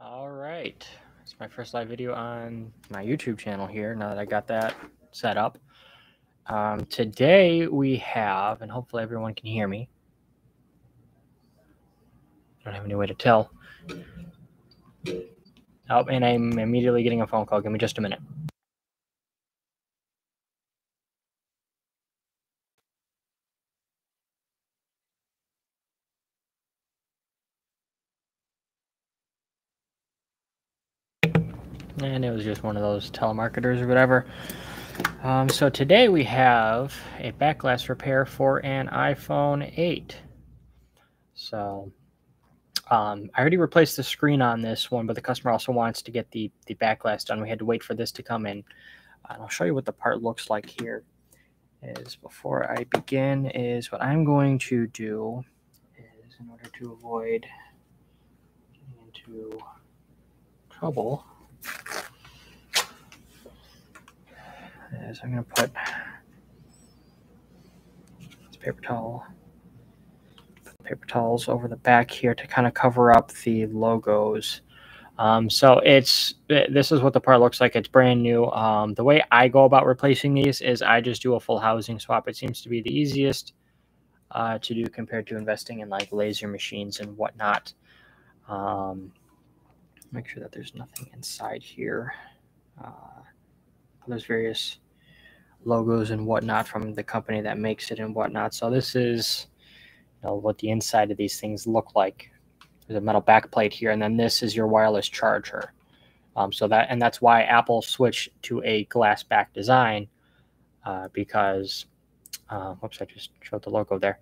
All right. It's my first live video on my YouTube channel here now that I got that set up. Today we have, and hopefully everyone can hear me. I don't have any way to tell. Oh, and I'm immediately getting a phone call. Give me just a minute. And it was just one of those telemarketers or whatever. So today we have a back glass repair for an iPhone 8. So I already replaced the screen on this one, but the customer also wants to get the back glass done. We had to wait for this to come in. And I'll show you what the part looks like here. Before I begin is what I'm going to do is, in order to avoid getting into trouble, is I'm going to put this paper towels over the back here to kind of cover up the logos. So this is what the part looks like. It's brand new. The way I go about replacing these is I just do a full housing swap. It seems to be the easiest to do compared to investing in like laser machines and whatnot. Make sure that there's nothing inside here. There's various logos and whatnot from the company that makes it and whatnot. So this is what the inside of these things look like. There's a metal backplate here, and then this is your wireless charger. That's why Apple switched to a glass back design because, whoops, I just showed the logo there.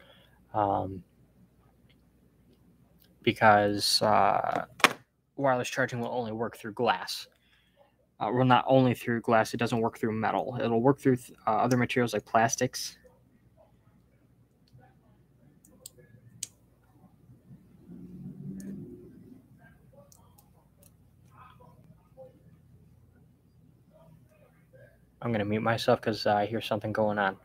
Because wireless charging will only work through glass. Well, not only through glass, it doesn't work through metal. It'll work through other materials like plastics. I'm going to mute myself because I hear something going on.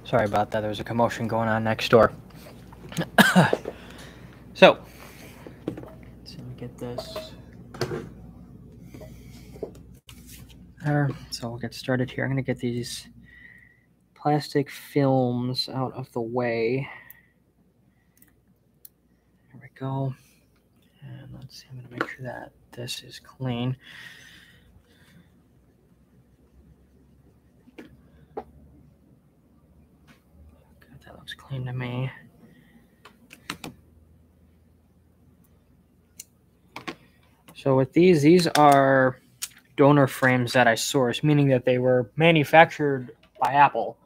Sorry about that. There's a commotion going on next door. So, let's get this there. So we'll get started here. I'm going to get these plastic films out of the way. There we go. And let's see, I'm going to make sure that this is clean. Good, that looks clean to me. So with these are donor frames that I sourced, meaning that they were manufactured by Apple.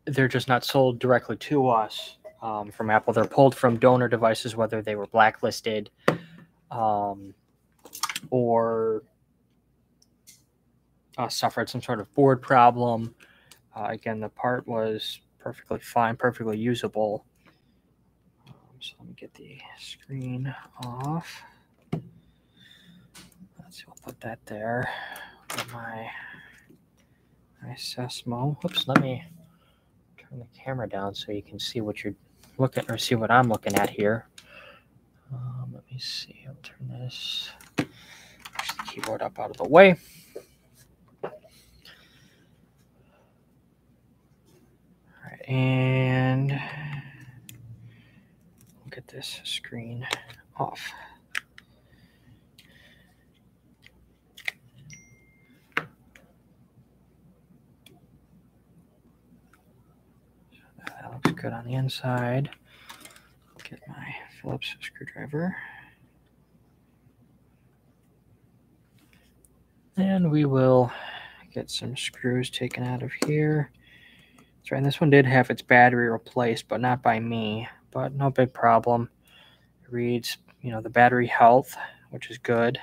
They're just not sold directly to us from Apple. They're pulled from donor devices, whether they were blacklisted or suffered some sort of board problem. Again, the part was perfectly fine, perfectly usable. So let me get the screen off. Let's see, we'll put that there. Get my Sesmo. Whoops, let me turn the camera down so you can see what you're looking, or see what I'm looking at here. Let me see. I'll turn this, push the keyboard up out of the way. All right, and we'll get this screen off. That looks good on the inside. Get my Phillips screwdriver. And we will get some screws taken out of here. That's right, and this one did have its battery replaced, but not by me, but no big problem. It reads, the battery health, which is good.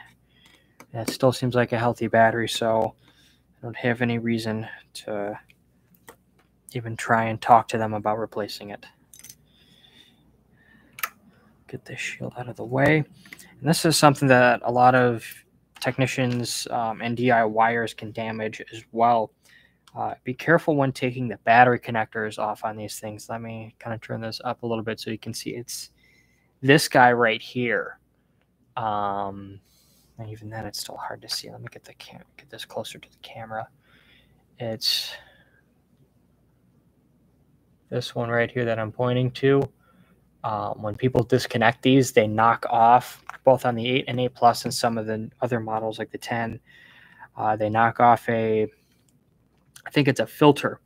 And it still seems like a healthy battery, so I don't have any reason to even try and talk to them about replacing it. Get this shield out of the way. And this is something that a lot of technicians and DIYers can damage as well. Be careful when taking the battery connectors off on these things. Let me kind of turn this up a little bit so you can see it's this guy right here. And even then, it's still hard to see. Let me get this closer to the camera. It's this one right here that I'm pointing to. When people disconnect these, they knock off, both on the 8 and 8 Plus and some of the other models like the 10. They knock off I think it's a filter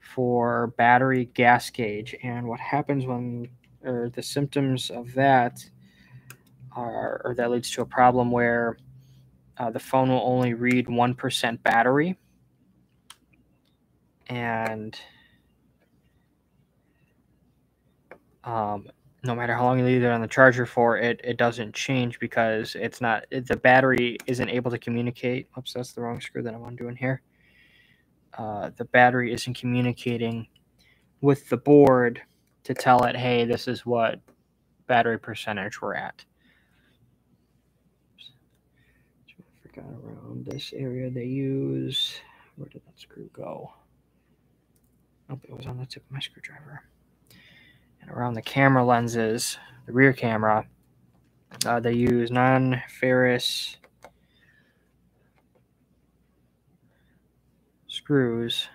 for battery gas gauge. And what happens or the symptoms of that or that leads to a problem where the phone will only read 1% battery. And no matter how long you leave it on the charger for, it doesn't change because the battery isn't able to communicate. Oops, that's the wrong screw that I'm undoing here. The battery isn't communicating with the board to tell it, hey, this is what battery percentage we're at. I forgot around this area they use. Where did that screw go? Oh, it was on the tip of my screwdriver. And around the camera lenses, the rear camera, they use non-ferrous screws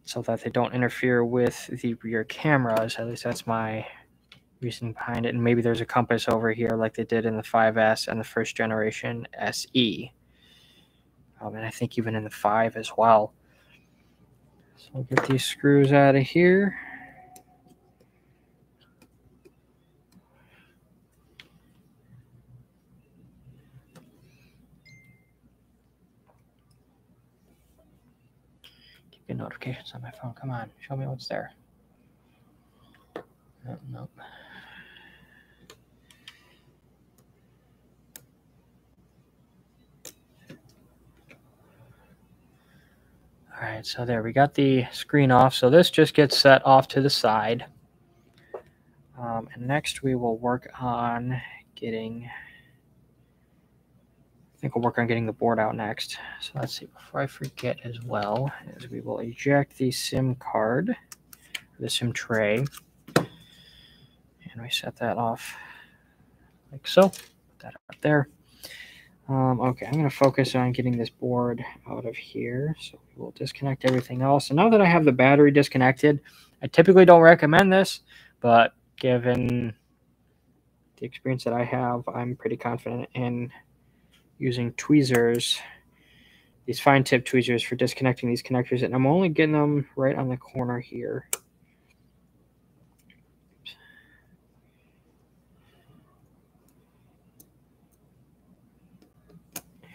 so that they don't interfere with the rear cameras. At least that's my reasoning behind it. And maybe there's a compass over here like they did in the 5S and the first generation SE. And I think even in the 5 as well. So I'll get these screws out of here. Keep getting notifications on my phone. Come on, show me what's there. Nope. All right, so there, we got the screen off. So this just gets set off to the side. And next we will work on getting, I think we'll work on getting the board out next. So let's see, before I forget as well, is we will eject the SIM card, the SIM tray, and we set that off like so. Put that up there. Okay, I'm going to focus on getting this board out of here. So we will disconnect everything else. And now that I have the battery disconnected, I typically don't recommend this, but given the experience that I have, I'm pretty confident in using tweezers, these fine tip tweezers for disconnecting these connectors. And I'm only getting them right on the corner here.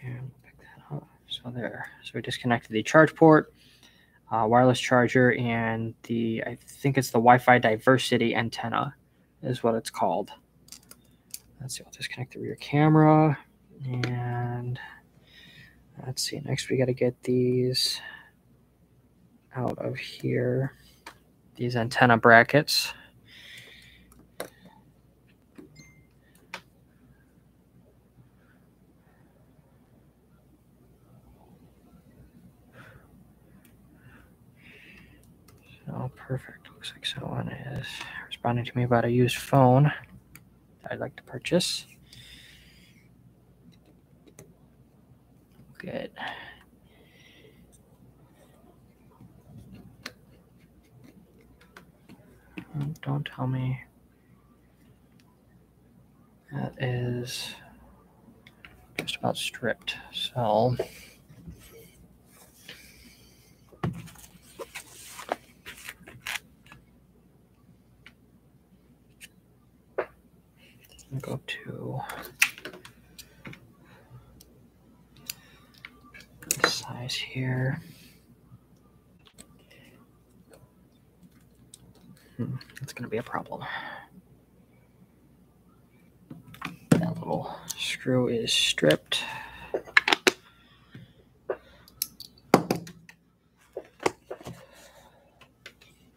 And pick that up. So there. So we disconnected the charge port, wireless charger, and I think it's the Wi-Fi diversity antenna is what it's called. Let's see, I'll disconnect the rear camera. And let's see, next we got to get these out of here. these antenna brackets. Oh, perfect. Looks like someone is responding to me about a used phone that I'd like to purchase. Good. Don't tell me that is just about stripped. So I'll go to the size here. That's going to be a problem. That little screw is stripped.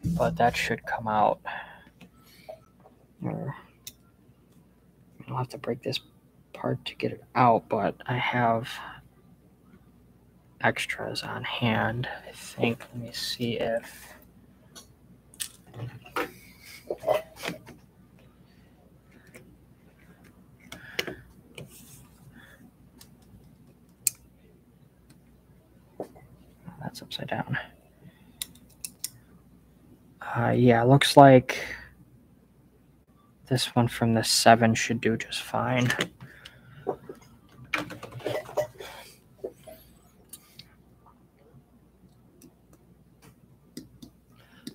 But that should come out. Or I'll have to break this part to get it out, but I have extras on hand, I think. Let me see if that's upside down. Yeah, looks like this one from the 7 should do just fine.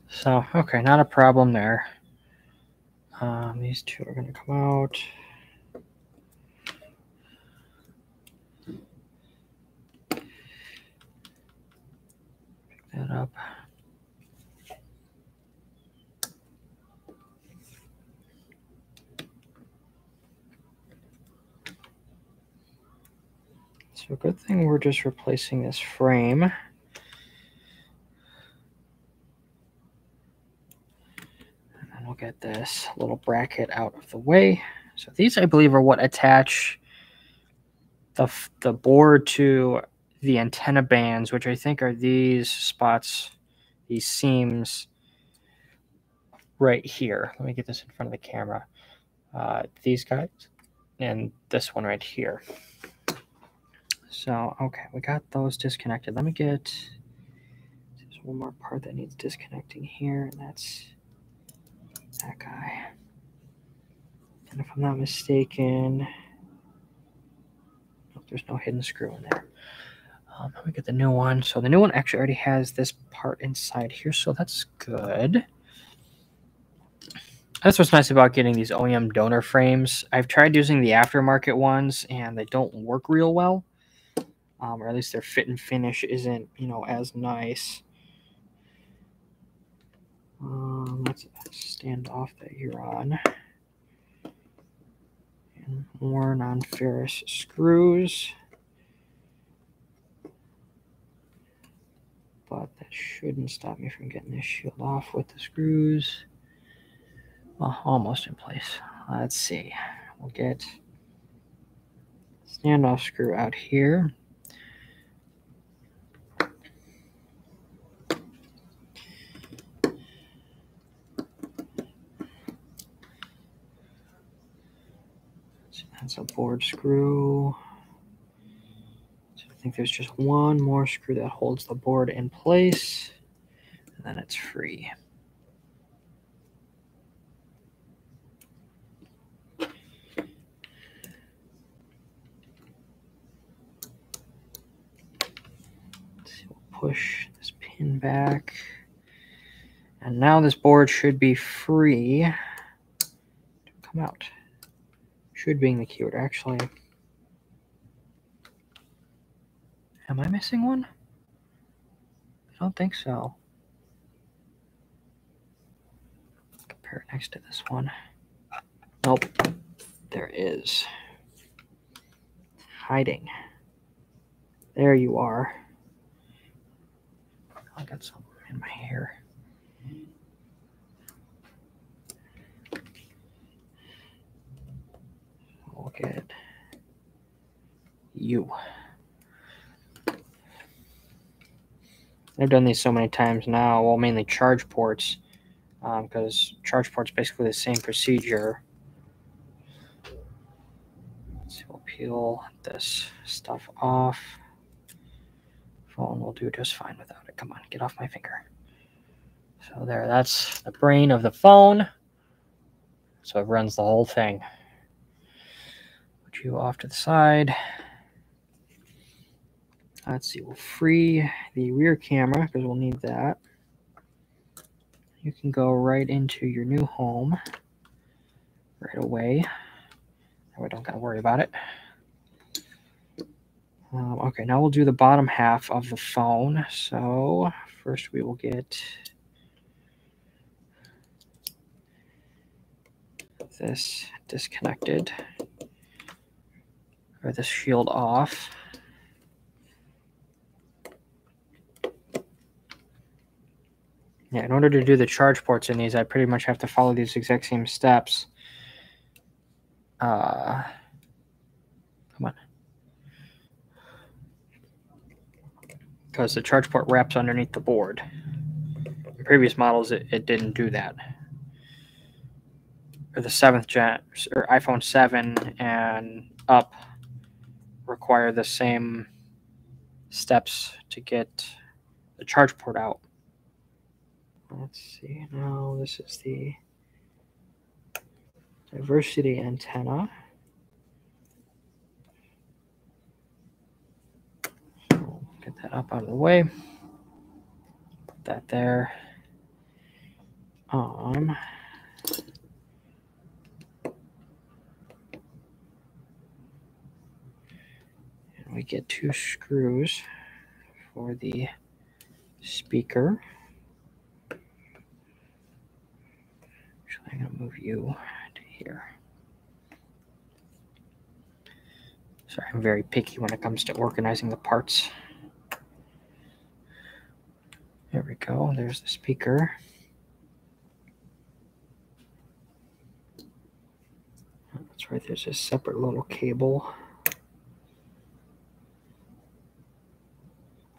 So, okay, not a problem there. These two are going to come out. Pick that up. So, good thing we're just replacing this frame. And then we'll get this little bracket out of the way. So, these, I believe, are what attach the board to the antenna bands, which I think are these spots, these seams right here. Let me get this in front of the camera. These guys and this one right here. So, okay, we got those disconnected. Let me get, there's one more part that needs disconnecting here, and that's that guy. And if I'm not mistaken, there's no hidden screw in there. Let me get the new one. So the new one actually already has this part inside here, so that's good. That's what's nice about getting these OEM donor frames. I've tried using the aftermarket ones, and they don't work real well. Or at least their fit and finish isn't, as nice. Let's stand off that you're on. And more non-ferrous screws. But that shouldn't stop me from getting this shield off with the screws. Well, almost in place. Let's see. We'll get standoff screw out here. That's a board screw. So I think there's just one more screw that holds the board in place, and then it's free. So we'll push this pin back, and now this board should be free to come out. Should being the keyword. Actually, am I missing one? I don't think so. Compare it next to this one. Nope. There is. Hiding. There you are. I got some in my hair. at you. I've done these so many times now, well, mainly charge ports, because charge port's basically the same procedure. So we'll peel this stuff off. Phone will do just fine without it. Come on, get off my finger. So there, that's the brain of the phone. So it runs the whole thing. Put you off to the side. Let's see, we'll free the rear camera because we'll need that. You can go right into your new home right away. That way I don't got to worry about it. Okay, now we'll do the bottom half of the phone. So first we will get this disconnected, or this shield off. Yeah, in order to do the charge ports in these, I pretty much have to follow these exact same steps. Come on. Because the charge port wraps underneath the board. In previous models, it didn't do that. Or the 7th gen, or iPhone 7 and up require the same steps to get the charge port out. Let's see, now this is the diversity antenna. So get that up out of the way. Put that there. And we get 2 screws for the speaker. Actually, I'm going to move you to here. Sorry, I'm very picky when it comes to organizing the parts. There we go. There's the speaker. That's right. There's a separate little cable.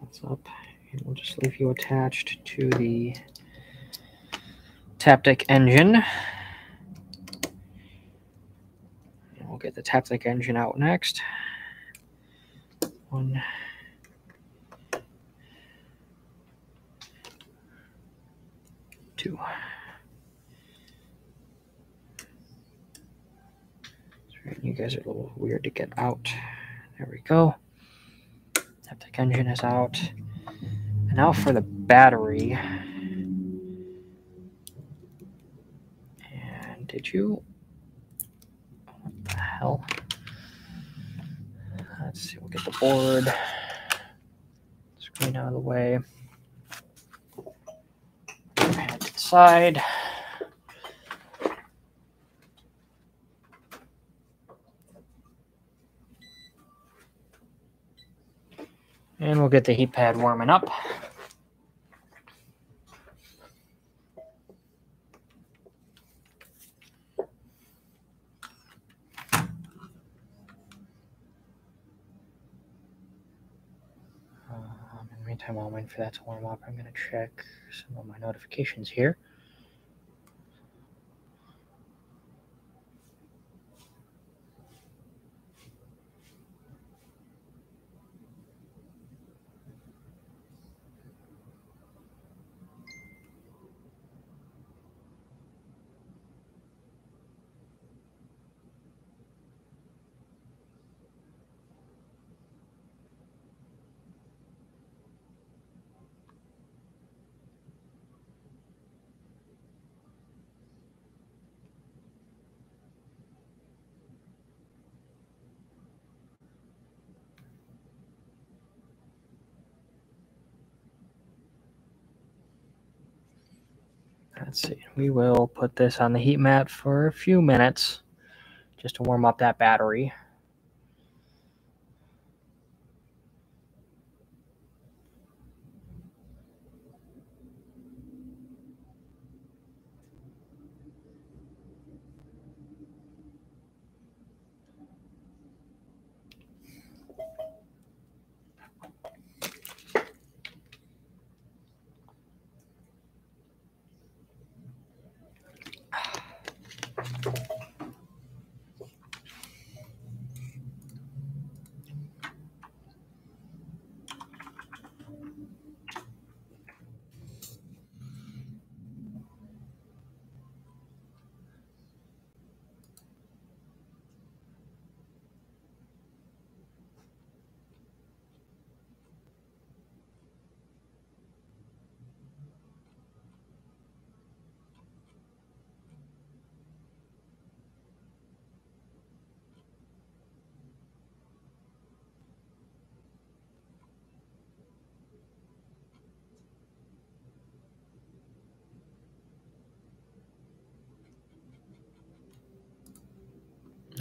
That's up. And we'll just leave you attached to the Taptic engine. And we'll get the Taptic engine out next. 1, 2. Sorry, you guys are a little weird to get out. There we go. Taptic engine is out. And now for the battery. And did you... What the hell? Let's see, we'll get the board. Screen out of the way. Pad to the side. And we'll get the heat pad warming up. In the meantime, while I'm waiting for that to warm up, I'm going to check some of my notifications here. Let's see, we will put this on the heat mat for a few minutes just to warm up that battery.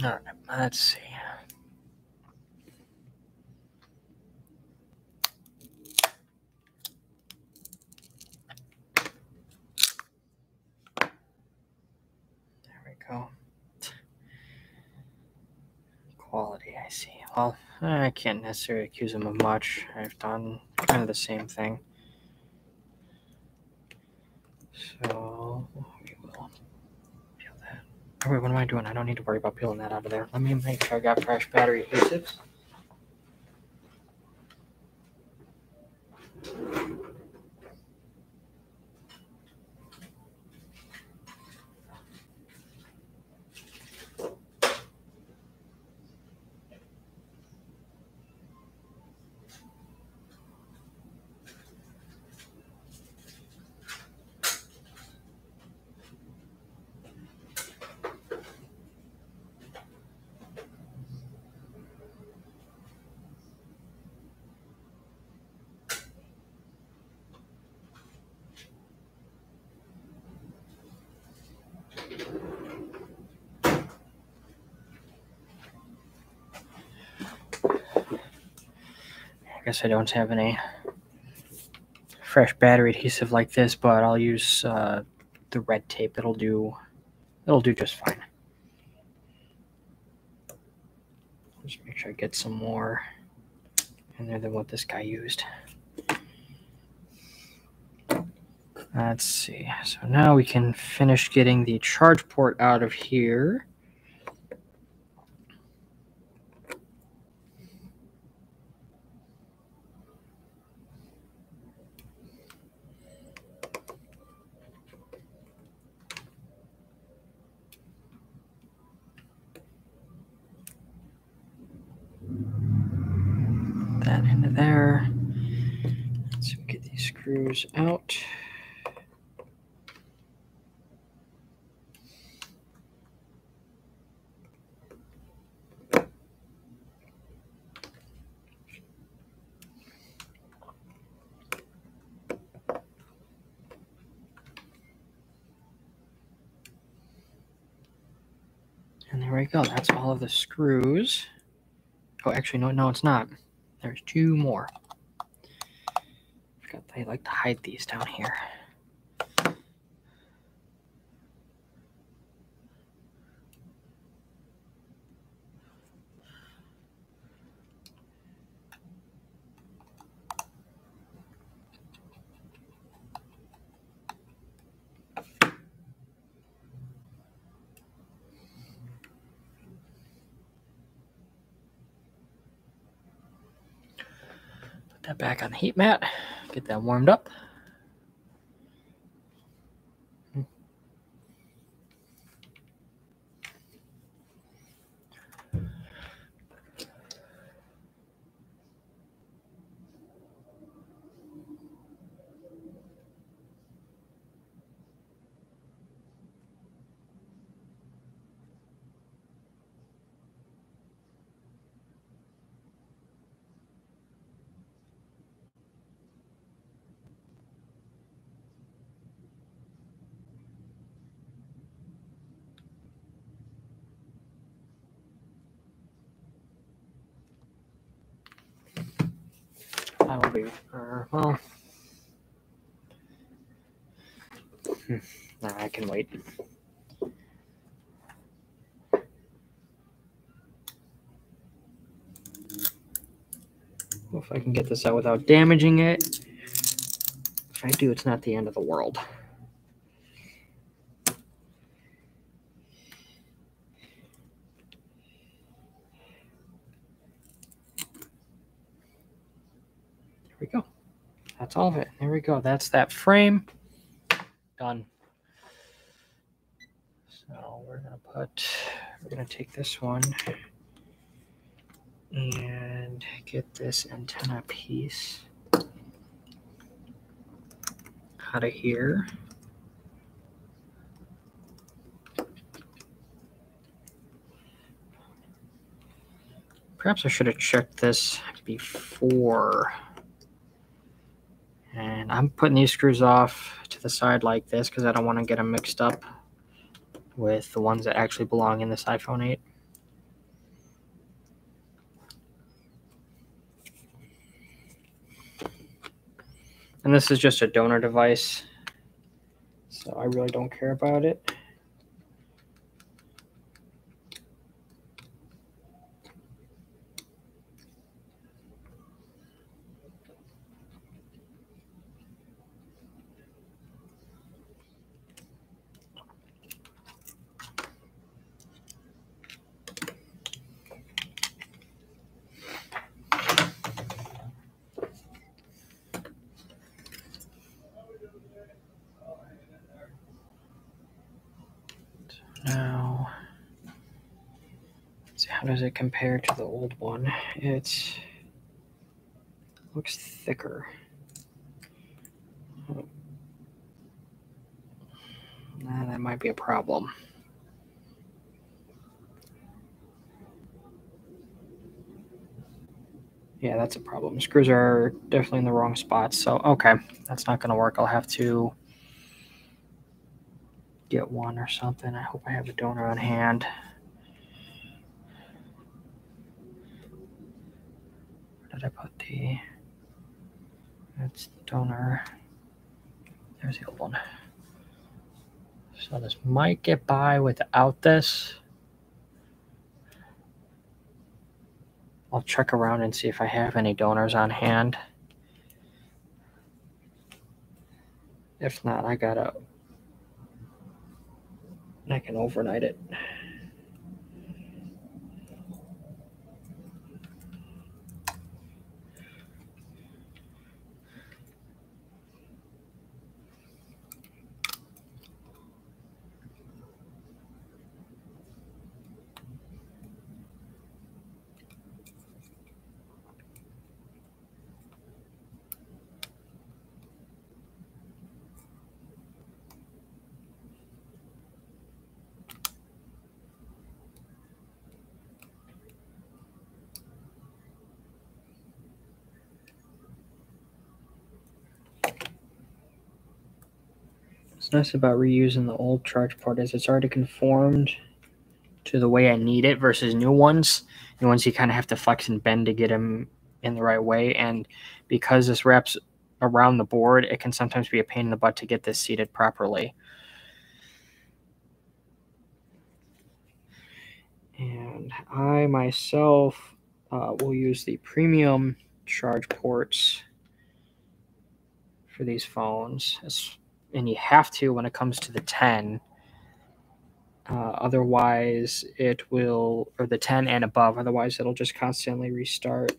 All right, let's see. There we go. Quality, I see. Well, I can't necessarily accuse them of much. I've done kind of the same thing. So we will peel that. Oh, wait, what am I doing? I don't need to worry about peeling that out of there. Let me make sure I got fresh battery adhesives. I guess I don't have any fresh battery adhesive like this, but I'll use the red tape. It'll do just fine. Just make sure I get some more in there than what this guy used. Let's see. So now we can finish getting the charge port out of here. That into there. Let's get these screws out. And there we go. That's all of the screws. Oh, actually, no, it's not. There's two more. Forgot they like to hide these down here. Put that back on the heat mat. Get that warmed up. I will be, well, nah, I can wait. Well, if I can get this out without damaging it. If I do, it's not the end of the world. There we go. That's all of it. There we go. That's that frame. Done. So we're gonna take this one and get this antenna piece out of here. Perhaps I should have checked this before. And I'm putting these screws off to the side like this because I don't want to get them mixed up with the ones that actually belong in this iPhone 8. And this is just a donor device, so I really don't care about it. Now, let's see, how does it compare to the old one? It looks thicker. That might be a problem. Yeah, that's a problem. Screws are definitely in the wrong spots. So, okay, that's not going to work. I'll have to get one or something. I hope I have a donor on hand. Where did I put the... That's the donor. There's the old one. So this might get by without this. I'll check around and see if I have any donors on hand. If not, I can overnight it. What's nice about reusing the old charge port is it's already conformed to the way I need it versus new ones. New ones you kind of have to flex and bend to get them in the right way. And because this wraps around the board, it can sometimes be a pain in the butt to get this seated properly. And I myself will use the premium charge ports for these phones. And you have to when it comes to the 10. Otherwise, it will, or the 10 and above, otherwise it'll just constantly restart.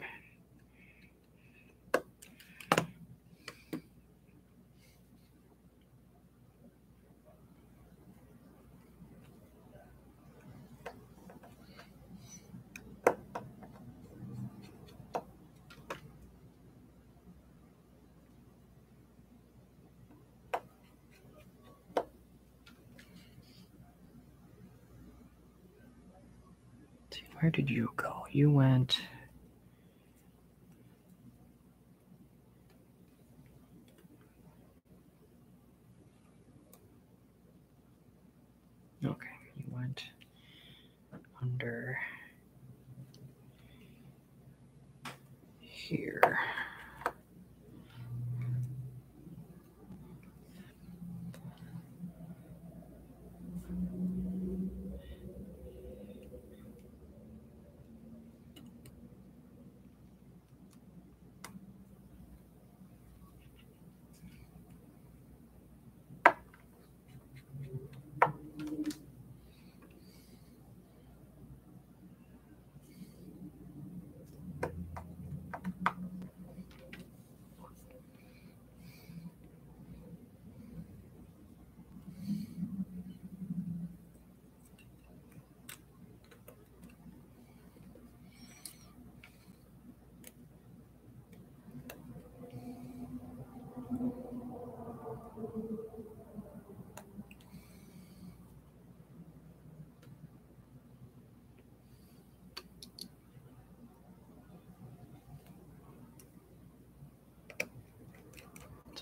Where did you go? You went... Okay, you went under here.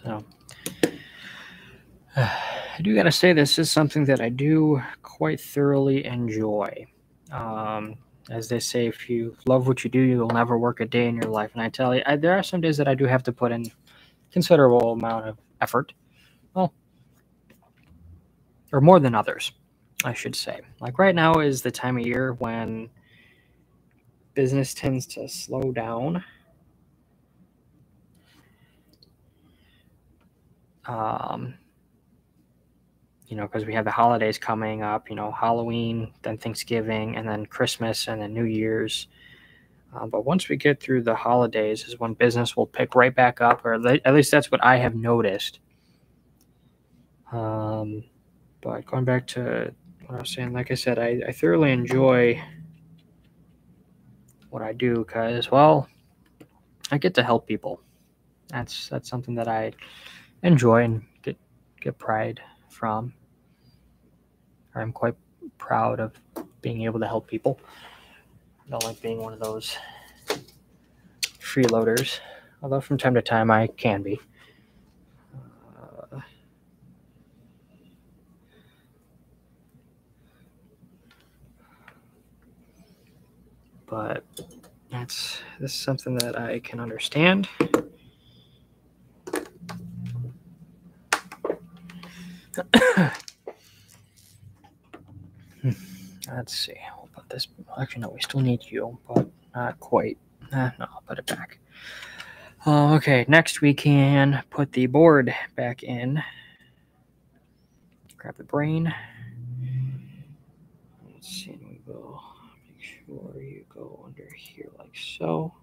So, I do gotta say, this is something that I do quite thoroughly enjoy. As they say, if you love what you do, you'll never work a day in your life. And I tell you, there are some days that I do have to put in considerable amount of effort. Well, or more than others, I should say. Like right now is the time of year when business tends to slow down. Because we have the holidays coming up, Halloween, then Thanksgiving, and then Christmas, and then New Year's. But once we get through the holidays is when business will pick right back up, or at least that's what I have noticed. But going back to what I was saying, like I said, I thoroughly enjoy what I do because, well, I get to help people. That's something that I enjoy and get pride from. Or I'm quite proud of being able to help people. I don't like being one of those freeloaders, although from time to time I can be. But this is something that I can understand. Let's see. We'll put this. Actually, no, we still need you, but not quite. No, I'll put it back. Okay, next we can put the board back in. Grab the brain. Let's see, and we will make sure you go under here like so.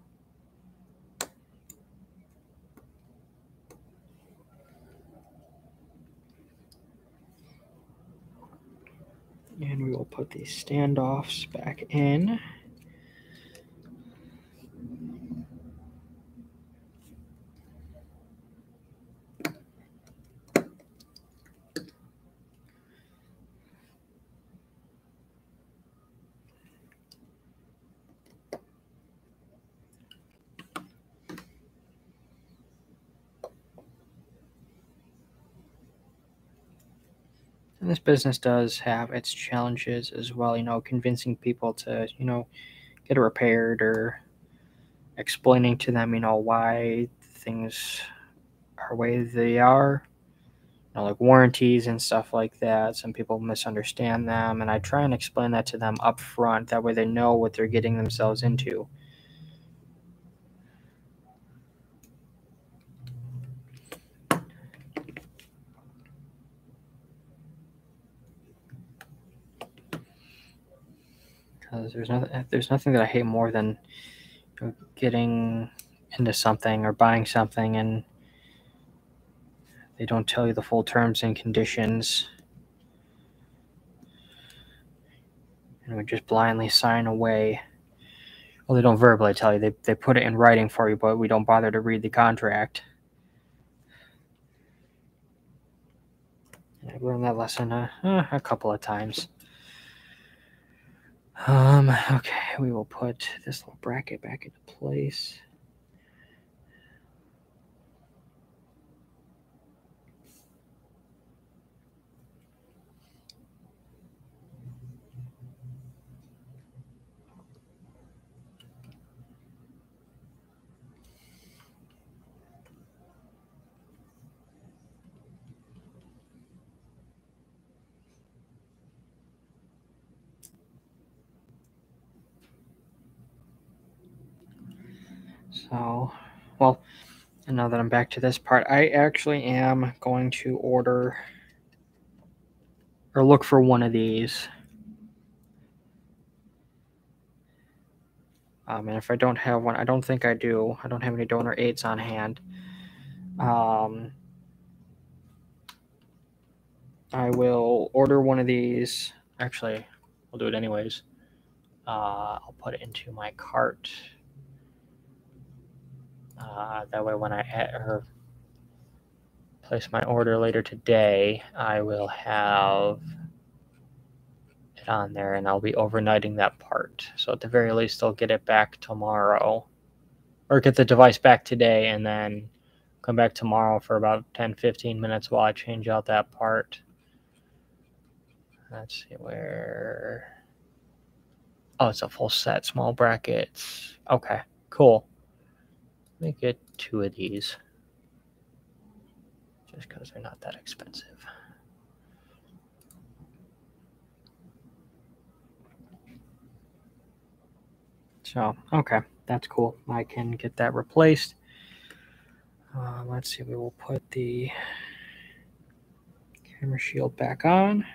And we will put these standoffs back in. And this business does have its challenges as well, convincing people to, get it repaired or explaining to them, why things are the way they are, like warranties and stuff like that. Some people misunderstand them, and I try and explain that to them up front. That way they know what they're getting themselves into. Because there's nothing that I hate more than getting into something or buying something and they don't tell you the full terms and conditions. And we just blindly sign away. Well, they don't verbally tell you. They put it in writing for you, but we don't bother to read the contract. And I've learned that lesson a couple of times. Okay, we will put this little bracket back into place. So, well, and now that I'm back to this part, I actually am going to order or look for one of these. And if I don't have one, I don't think I do. I don't have any donor 8s on hand. I will order one of these. Actually, I'll do it anyways. I'll put it into my cart. That way when I place my order later today, I will have it on there and I'll be overnighting that part. So at the very least, I'll get it back tomorrow. Or get the device back today and then come back tomorrow for about 10-15 minutes while I change out that part. Let's see where... Oh, it's a full set, small brackets. Okay, cool. Let me get 2 of these. just because they're not that expensive. So, okay, that's cool. I can get that replaced. Let's see, we will put the camera shield back on.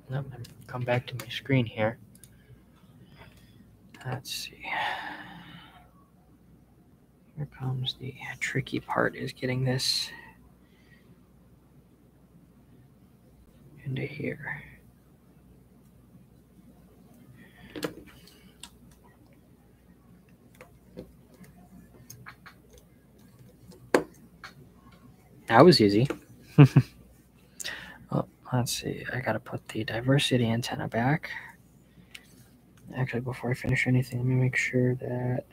Nope, come back to my screen here. Let's see. Here comes the tricky part, is getting this into here. That was easy. Oh, let's see. I gotta put the diversity antenna back. Actually, before I finish anything, let me make sure that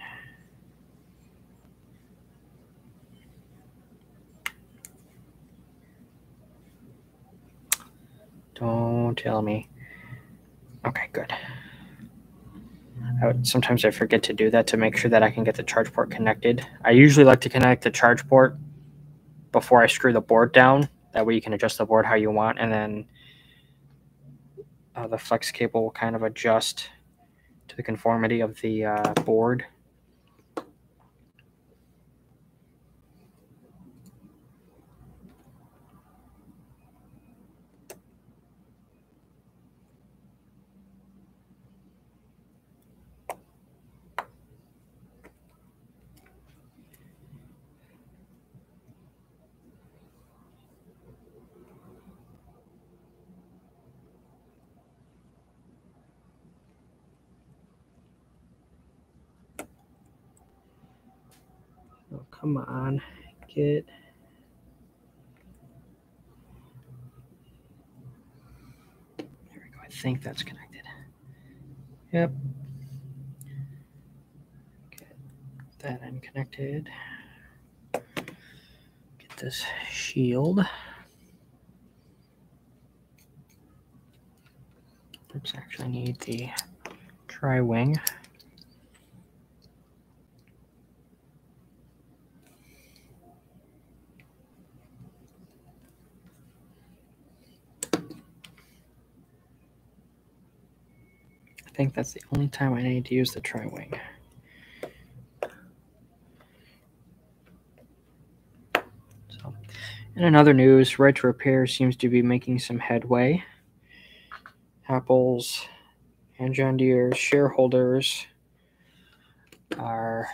don't tell me. Okay, good. Sometimes I forget to do that to make sure that I can get the charge port connected. I usually like to connect the charge port before I screw the board down. That way you can adjust the board how you want, and then the flex cable will kind of adjust to the conformity of the board. Oh, come on, get. There we go. I think that's connected. Yep. Get that end connected. Get this shield. Oops, actually I need the tri-wing. I think that's the only time I need to use the tri-wing. So, in other news, Right to Repair seems to be making some headway. Apple's and John Deere's shareholders are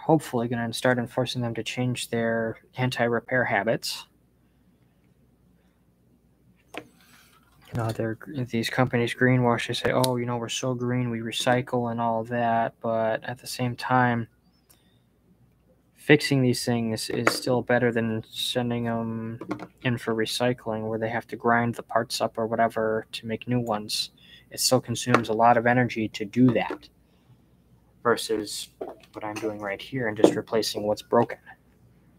hopefully going to start enforcing them to change their anti-repair habits. You know, these companies greenwash. They say, oh, you know, we're so green, we recycle and all of that. But at the same time, fixing these things is still better than sending them in for recycling where they have to grind the parts up or whatever to make new ones. It still consumes a lot of energy to do that versus what I'm doing right here and just replacing what's broken.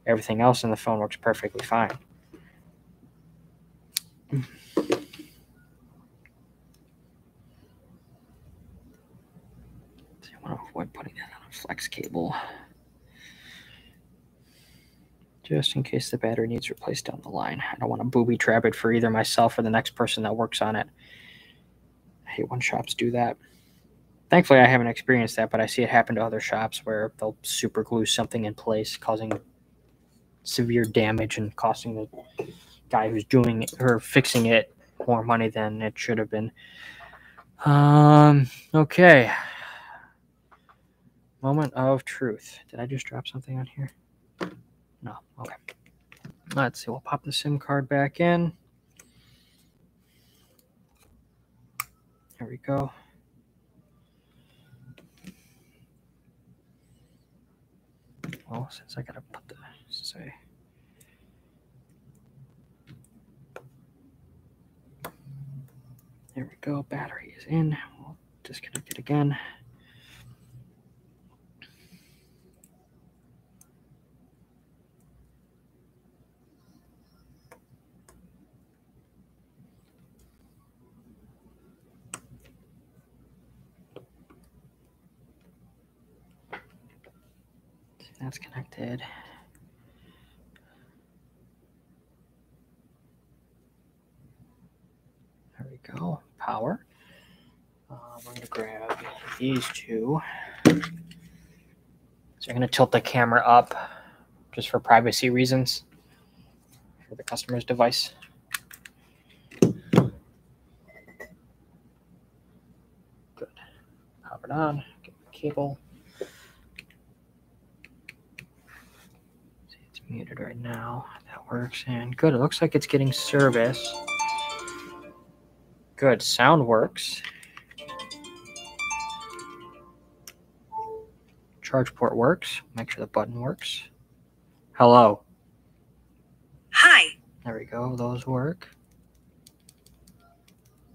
Everything else in the phone works perfectly fine. I want to avoid putting that on a flex cable, just in case the battery needs replaced down the line. I don't want to booby trap it for either myself or the next person that works on it. I hate when shops do that. Thankfully, I haven't experienced that, but I see it happen to other shops where they'll super glue something in place, causing severe damage and costing the guy who's doing it or fixing it more money than it should have been. Okay. Moment of truth. Did I just drop something on here? No. Okay. Let's see. We'll pop the SIM card back in. There we go. Well, since I gotta put the there we go. Battery is in. We'll disconnect it again. That's connected. There we go. Power. I'm going to grab these two. So I'm going to tilt the camera up just for privacy reasons for the customer's device. Good. Pop it on. Get the cable. See, it's muted right now. That works. And good. It looks like it's getting service. Good. Sound works. Charge port works. Make sure the button works. Hello. Hi. There we go. Those work.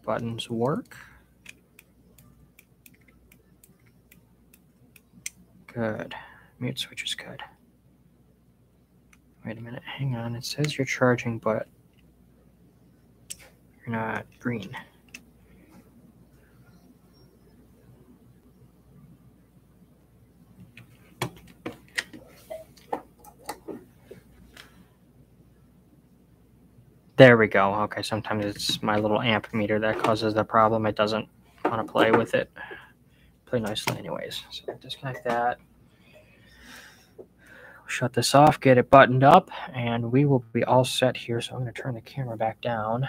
Buttons work. Good. Mute switch is good. Wait a minute. Hang on. It says you're charging, but you're not green. There we go. Okay, sometimes it's my little amp meter that causes the problem. It doesn't want to play with it. Play nicely anyways. So disconnect that. Shut this off, get it buttoned up, and we will be all set here. So I'm going to turn the camera back down.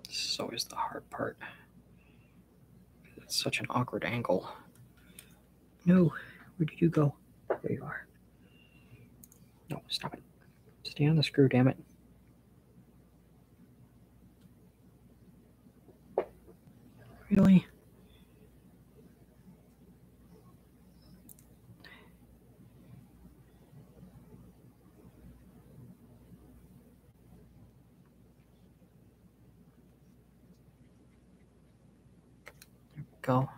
This is always the hard part. It's such an awkward angle. No, where did you go? There you are. No, stop it. Stay on the screw, damn it. Really? There we go.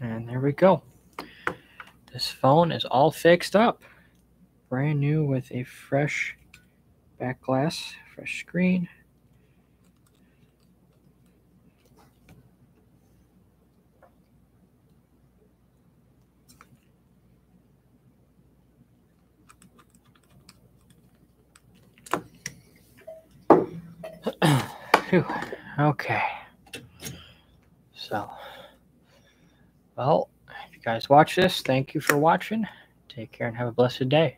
And there we go. This phone is all fixed up. Brand new with a fresh back glass, fresh screen. Phew. Okay. So, well, if you guys watch this, thank you for watching. Take care and have a blessed day.